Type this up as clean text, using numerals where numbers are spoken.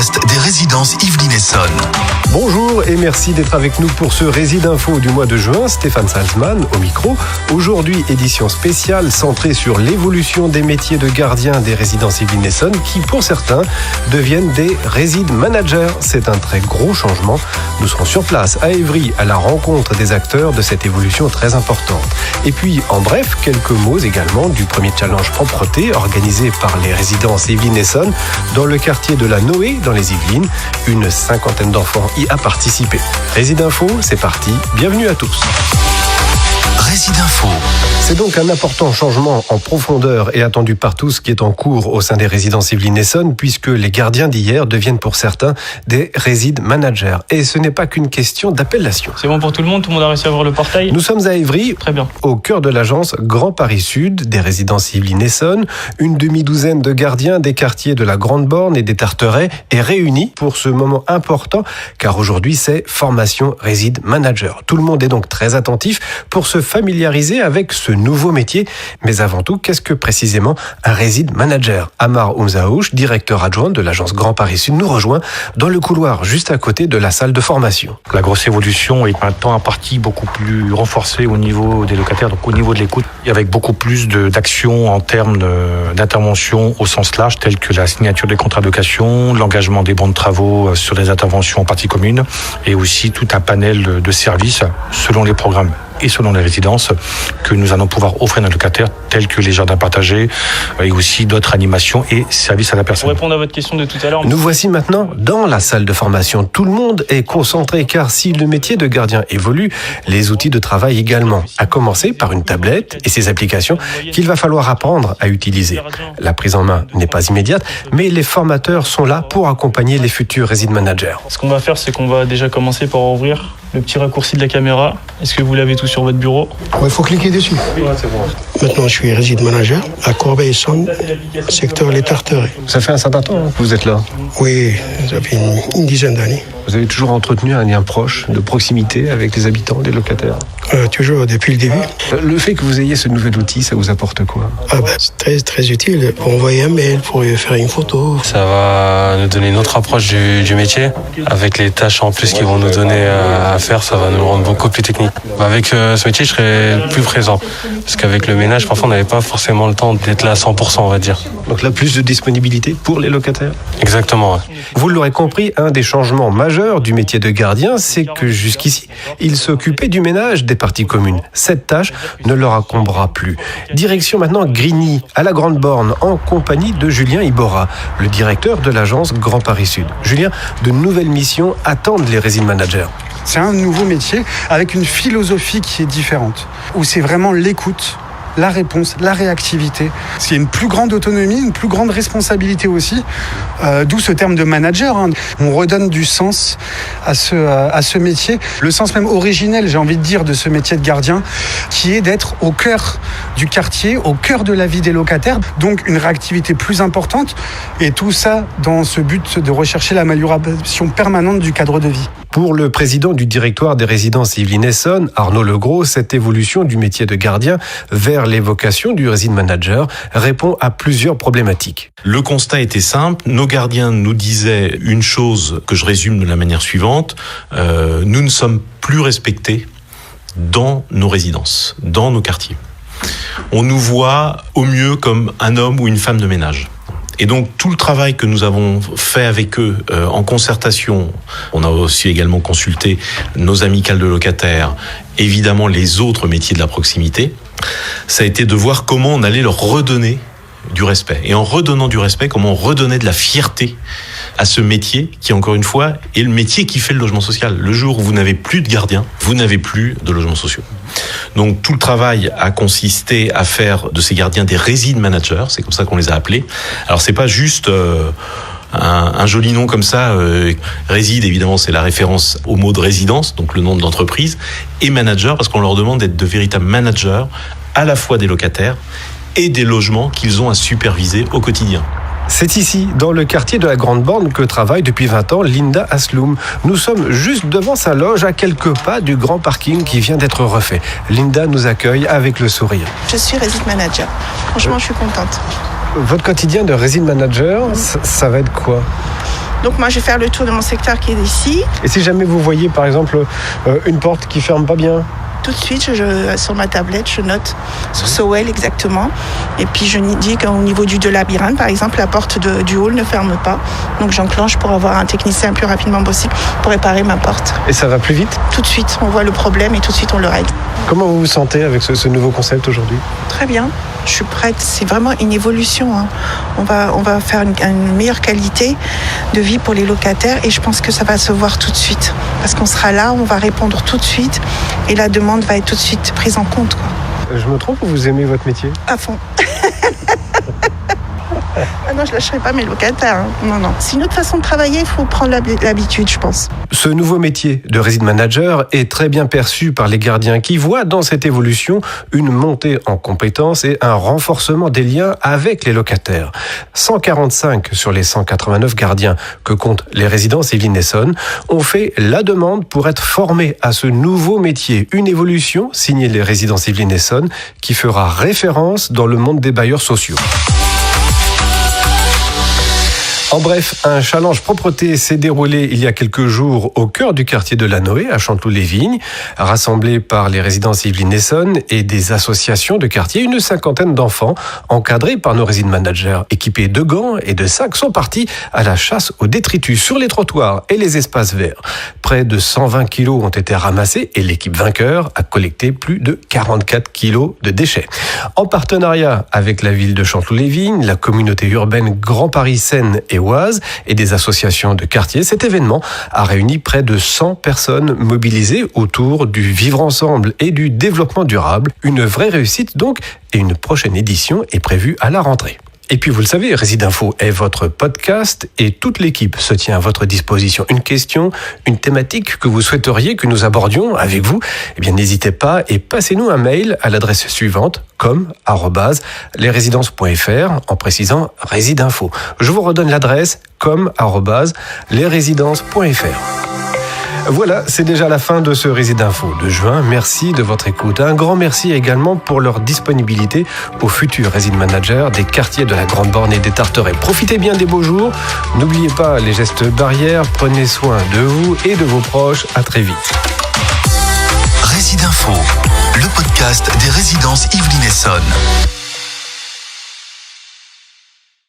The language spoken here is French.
podcast des résidences Yvelines Essonnes. Bonjour et merci d'être avec nous pour ce Réside Info du mois de juin. Stéphane Salzman au micro. Aujourd'hui, édition spéciale centrée sur l'évolution des métiers de gardien des résidences Yvelines Essonnes qui, pour certains, deviennent des Réside Managers. C'est un très gros changement. Nous serons sur place à Évry à la rencontre des acteurs de cette évolution très importante. Et puis, en bref, quelques mots également du premier challenge propreté organisé par les résidences Yvelines Essonnes dans le quartier de la Noé dans les Yvelines. Une cinquantaine d'enfants y a participé. Réside Info, c'est parti. Bienvenue à tous. Réside Info. C'est donc un important changement en profondeur et attendu par tous qui est en cours au sein des résidences Yvelines Essonnes puisque les gardiens d'hier deviennent pour certains des Réside Managers. Et ce n'est pas qu'une question d'appellation. C'est bon pour tout le monde a réussi à voir le portail. Nous sommes à Évry, Très bien. Au cœur de l'agence Grand Paris Sud des résidences Yvelines Essonnes. Une demi-douzaine de gardiens des quartiers de la Grande Borne et des Tarterets est réunie pour ce moment important car aujourd'hui c'est formation Réside Manager. Tout le monde est donc très attentif pour se familiariser avec ce nouveau métier. Mais avant tout, qu'est-ce que précisément un Réside Manager ? Amar Oumzaouch, directeur adjoint de l'agence Grand Paris Sud, nous rejoint dans le couloir juste à côté de la salle de formation. La grosse évolution est maintenant un parti beaucoup plus renforcé au niveau des locataires, donc au niveau de l'écoute, avec beaucoup plus d'actions en termes d'intervention au sens large, telles que la signature des contrats de location, l'engagement des bons de travaux sur des interventions en partie commune, et aussi tout un panel de services selon les programmes et selon les résidences que nous allons pouvoir offrir à nos locataires, tels que les jardins partagés et aussi d'autres animations et services à la personne. Pour répondre à votre question de tout à l'heure, Nous voici maintenant dans la salle de formation. Tout le monde est concentré car si le métier de gardien évolue, les outils de travail également. À commencer par une tablette et ses applications qu'il va falloir apprendre à utiliser. La prise en main n'est pas immédiate, mais les formateurs sont là pour accompagner les futurs Réside Managers. ce qu'on va faire, c'est qu'on va déjà commencer par ouvrir le petit raccourci de la caméra. Est-ce que vous l'avez tout sur votre bureau ? Il faut cliquer dessus. C'est bon. Maintenant, je suis Réside Manager à Corbeil-Essonnes, secteur Les Tarterets. Ça fait un certain temps que vous êtes là. Oui, ça fait une dizaine d'années. Vous avez toujours entretenu un lien proche, de proximité avec les habitants, les locataires. Toujours depuis le début. Le fait que vous ayez ce nouvel outil, ça vous apporte quoi ? C'est très, très utile pour envoyer un mail, pour faire une photo. Ça va nous donner une autre approche du métier. Avec les tâches en plus qu'ils vont nous donner à faire, ça va nous rendre beaucoup plus technique. Avec ce métier, je serai plus présent. Parce qu'avec le ménage, parfois, on n'avait pas forcément le temps d'être là à 100%, on va dire. Donc là, plus de disponibilité pour les locataires ? Exactement, ouais. Vous l'aurez compris, un des changements majeurs du métier de gardien, c'est que jusqu'ici, ils s'occupaient du ménage des parties communes. Cette tâche ne leur incombera plus. Direction maintenant Grigny, à la Grande Borne, en compagnie de Julien Ibora, le directeur de l'agence Grand Paris Sud. Julien, de nouvelles missions attendent les Réside Managers. C'est un nouveau métier avec une philosophie qui est différente, où c'est vraiment l'écoute, la réponse, la réactivité. C'est une plus grande autonomie, une plus grande responsabilité aussi, d'où ce terme de manager. On redonne du sens à ce métier, le sens même originel, j'ai envie de dire, de ce métier de gardien, qui est d'être au cœur du quartier, au cœur de la vie des locataires, donc une réactivité plus importante, et tout ça dans ce but de rechercher l'amélioration permanente du cadre de vie. Pour le président du directoire des résidences Yvelines Essonnes, Arnaud Legros, cette évolution du métier de gardien vers l'évocation du Réside Manager répond à plusieurs problématiques. Le constat était simple. Nos gardiens nous disaient une chose que je résume de la manière suivante. Nous ne sommes plus respectés dans nos résidences, dans nos quartiers. On nous voit au mieux comme un homme ou une femme de ménage. Et donc tout le travail que nous avons fait avec eux en concertation, on a aussi également consulté nos amicales de locataires, évidemment les autres métiers de la proximité, ça a été de voir comment on allait leur redonner du respect. Et en redonnant du respect, comment on redonnait de la fierté à ce métier qui, encore une fois, est le métier qui fait le logement social. Le jour où vous n'avez plus de gardiens, vous n'avez plus de logements sociaux. Donc tout le travail a consisté à faire de ces gardiens des Réside Managers, c'est comme ça qu'on les a appelés. Alors c'est pas juste un joli nom comme ça. Réside, évidemment, c'est la référence au mot de résidence, donc le nom de l'entreprise, et manager, parce qu'on leur demande d'être de véritables managers, à la fois des locataires et des logements qu'ils ont à superviser au quotidien. C'est ici, dans le quartier de la Grande Borne, que travaille depuis 20 ans Linda Asloum. Nous sommes juste devant sa loge, à quelques pas du grand parking qui vient d'être refait. Linda nous accueille avec le sourire. Je suis Réside Manager. Franchement, je suis contente. Votre quotidien de Réside Manager, ça va être quoi ? Donc moi, je vais faire le tour de mon secteur qui est ici. Et si jamais vous voyez par exemple une porte qui ferme pas bien? Tout de suite, sur ma tablette, je note sur Sowell exactement. Et puis je dis qu'au niveau du labyrinthe, par exemple, la porte du hall ne ferme pas. Donc j'enclenche pour avoir un technicien le plus rapidement possible pour réparer ma porte. Et ça va plus vite? Tout de suite, on voit le problème et tout de suite on le règle. Comment vous vous sentez avec ce nouveau concept aujourd'hui? Très bien, je suis prête. C'est vraiment une évolution. Hein. On va faire une meilleure qualité de vie pour les locataires et je pense que ça va se voir tout de suite. Parce qu'on sera là, on va répondre tout de suite et la demande va être tout de suite prise en compte. Quoi. Je me trompe ou vous aimez votre métier? À fond. Ah non, je ne lâcherai pas mes locataires. Hein. Non. C'est une autre façon de travailler, il faut prendre l'habitude, je pense. Ce nouveau métier de Résident Manager est très bien perçu par les gardiens qui voient dans cette évolution une montée en compétences et un renforcement des liens avec les locataires. 145 sur les 189 gardiens que comptent les résidences Yvelines Essonnes ont fait la demande pour être formés à ce nouveau métier. Une évolution signée les résidences Yvelines Essonnes qui fera référence dans le monde des bailleurs sociaux. En bref, un challenge propreté s'est déroulé il y a quelques jours au cœur du quartier de la Noë, à Chanteloup-les-Vignes. Rassemblés par les résidences Yvelines Essonnes et des associations de quartier, une cinquantaine d'enfants, encadrés par nos résident managers, équipés de gants et de sacs, sont partis à la chasse aux détritus sur les trottoirs et les espaces verts. Près de 120 kilos ont été ramassés et l'équipe vainqueur a collecté plus de 44 kilos de déchets. En partenariat avec la ville de Chanteloup-les-Vignes, la communauté urbaine Grand Paris Seine et Oise et des associations de quartier, cet événement a réuni près de 100 personnes mobilisées autour du vivre ensemble et du développement durable. Une vraie réussite donc, et une prochaine édition est prévue à la rentrée. Et puis vous le savez, Résidinfo est votre podcast et toute l'équipe se tient à votre disposition. Une question, une thématique que vous souhaiteriez que nous abordions avec vous, eh bien n'hésitez pas et passez-nous un mail à l'adresse suivante com@lesresidences.fr en précisant Résidinfo. Je vous redonne l'adresse com@lesresidences.fr. Voilà, c'est déjà la fin de ce Résidinfo de juin. Merci de votre écoute. Un grand merci également pour leur disponibilité aux futurs Résident Managers des quartiers de la Grande Borne et des Tarterets. Profitez bien des beaux jours. N'oubliez pas les gestes barrières. Prenez soin de vous et de vos proches. À très vite. Résidinfo, le podcast des résidences Yvelines Essonnes.